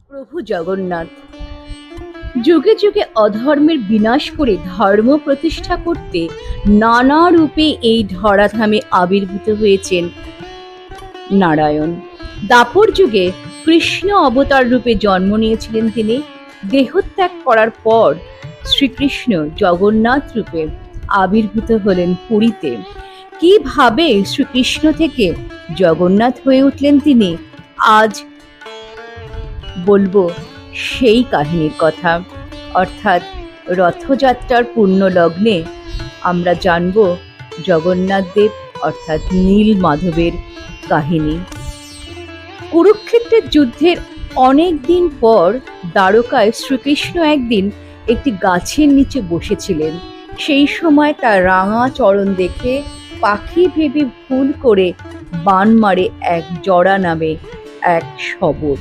প্রভু জগন্নাথ যুগে যুগে অধর্মের বিনাশ করে ধর্ম প্রতিষ্ঠা করতে নানা রূপে এই ধরাধামে আবির্ভূত হয়েছেন নারায়ণ। দাপর যুগে কৃষ্ণ অবতার রূপে জন্ম নিয়েছিলেন তিনি। দেহত্যাগ করার পর শ্রীকৃষ্ণ জগন্নাথ রূপে আবির্ভূত হলেন পুরীতে। কিভাবে শ্রীকৃষ্ণ থেকে জগন্নাথ হয়ে উঠলেন তিনি, আজ বলবো সেই কাহিনীর কথা। অর্থাৎ রথযাত্রার পূর্ণ লগ্নে আমরা জানব জগন্নাথ দেব অর্থাৎ নীল মাধবের কাহিনী। কুরুক্ষেত্রের যুদ্ধের অনেক দিন পর দ্বারকায় শ্রীকৃষ্ণ একদিন একটি গাছের নিচে বসেছিলেন। সেই সময় তার রাঙা চরণ দেখে পাখি ভেবে ভুল করে বান মারে এক জড়া নামে এক শবর।